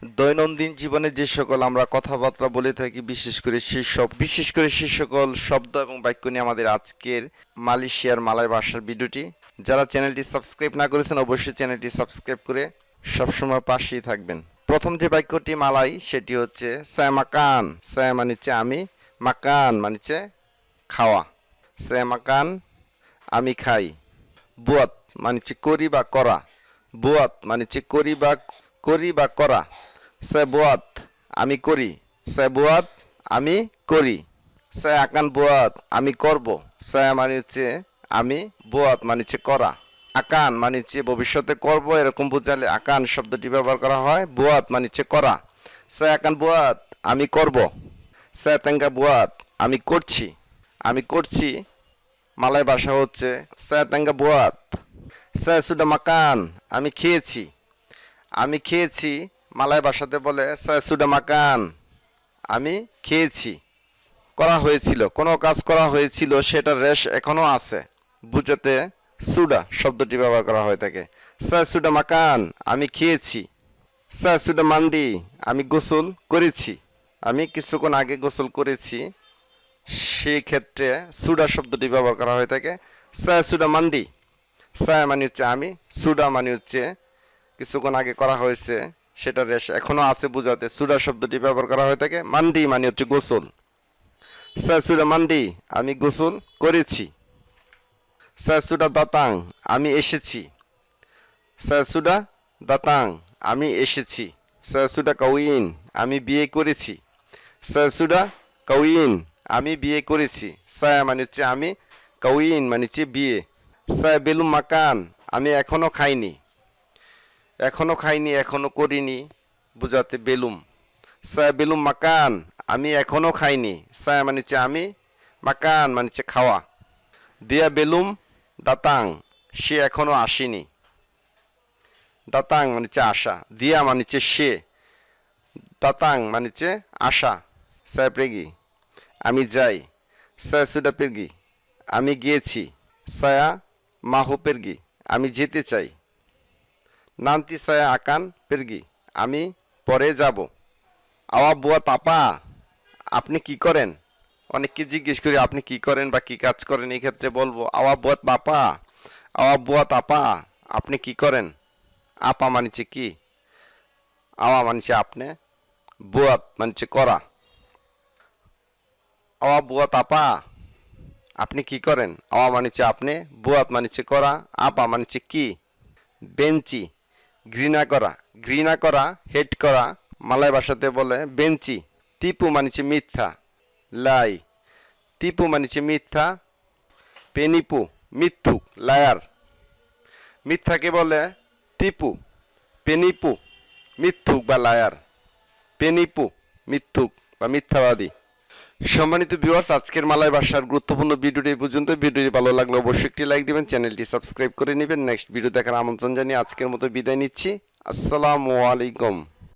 দৈনন্দিন জীবনে যে সকল আমরা কথাবার্তা বলে থাকি, বিশেষ করে সেই সকল শব্দ এবং বাক্য নিয়ে আমাদের আজকের মালয়েশিয়ার মালয় ভাষার ভিডিওটি। যারা চ্যানেলটি সাবস্ক্রাইব না করেছেন অবশ্যই চ্যানেলটি সাবস্ক্রাইব করে সবসময় পাশেই থাকবেন। প্রথম যে বাক্যটি মালাই সেটি হচ্ছে saya makan। saya মানে হচ্ছে আমি, makan মানে হচ্ছে খাওয়া। saya makan আমি খাই। buat মানে হচ্ছে করি বা করা। buat মানে হচ্ছে করি বা করা। saya buat আমি করি। saya buat আমি করি। saya akan buat আমি করব। saya মানে হচ্ছে আমি, buat মানে হচ্ছে করা। আকান মানে হচ্ছে ভবিষ্যতে করব এরকম বোঝালে আকান শব্দটি ব্যবহার করা হয়। buat মানে হচ্ছে করা। saya akan buat আমি করব। saya tengah buat আমি করছি। আমি করছি মালয় ভাষা হচ্ছে saya tengah buat। saya sudah makan আমি খেয়েছি। আমি খেয়েছি মালয় ভাষাতে বলে saya sudah makan আমি খেয়েছি। করা হয়েছিল, কোনো কাজ করা হয়েছিল সেটার রেশ এখনো আছে বুঝাতে সুডা শব্দটি ব্যবহার করা হয়ে থাকে। saya sudah makan আমি খেয়েছি। saya sudah mandi আমি গোসল করেছি। আমি কিছুক্ষণ আগে গোসল করেছি, সেই ক্ষেত্রে সুডা শব্দটি ব্যবহার করা হয়ে থাকে। saya sudah mandi saya মানে হচ্ছে আমি, সুডা মানে হচ্ছে কিছুক্ষণ আগে করা হয়েছে সেটার রেশ এখনো আছে বুঝাতে সুডা শব্দটি ব্যবহার করা হয়ে থাকে। মান্ডি মানে হচ্ছে গোসল। saya sudah mandi আমি গোসল করেছি। saya sudah datang আমি এসেছি। saya sudah datang আমি এসেছি। saya sudah kawin আমি বিয়ে করেছি। saya sudah kawin আমি বিয়ে করেছি। saya মানে হচ্ছে আমি, kawin মানে হচ্ছে বিয়ে। saya belum makan আমি এখনো খাইনি। এখনো খাইনি এখনো করিনি বুঝাতে বেলুম। saya belum makan আমি এখনো খাইনি। saya মানে হচ্ছে আমি, makan মানে হচ্ছে খাওয়া। dia belum datang সে এখনো আসেনি। datang মানে হচ্ছে আসা। dia মানে হচ্ছে সে, datang মানে হচ্ছে আসা। saya pergi আমি যাই। saya sudah pergi আমি গিয়েছি। saya mahu pergi আমি যেতে চাই। nanti saya akan pergi আমি পরে যাব। awak buat apa আপনি কি করেন। অনেককে জিজ্ঞেস করি আপনি কি করেন বা কি কাজ করেন, এই ক্ষেত্রে বলবো awak buat apa। awak buat apa আপনি কি করেন। আপা মানছে কি, আওয়া মানছে আপনি, বুয়াত মানছে করা। awak buat apa আপনি কি করেন। আওয়া মানছে আপনি, বুয়াত মানছে করা, আপা মানছে কি। বেঞ্চি ঘৃণা করা। ঘৃণা করা হেট করা মালয় ভাষাতে বলে বেঞ্চি। টিপু মানছে মিথ্যা, লাই। টিপু মানছে মিথ্যা। পেনিপু মিথ্যুক, লায়ার। মিথ্যাকে বলে টিপু। পেনিপু মিথ্যুক বা লায়ার। পেনিপু মিথ্যুক বা মিথ্যাবাদী। সম্মানিত ভিউয়ার্স, আজকের মালয় ভাষার গুরুত্বপূর্ণ ভিডিওটি এই পর্যন্ত। ভিডিওটি ভালো লাগলে অবশ্যই একটি লাইক দিবেন, চ্যানেলটি সাবস্ক্রাইব করে নেবেন। নেক্সট ভিডিও দেখার আমন্ত্রণ জানিয়ে আজকের মতো বিদায় নিচ্ছি। আসসালামু আলাইকুম।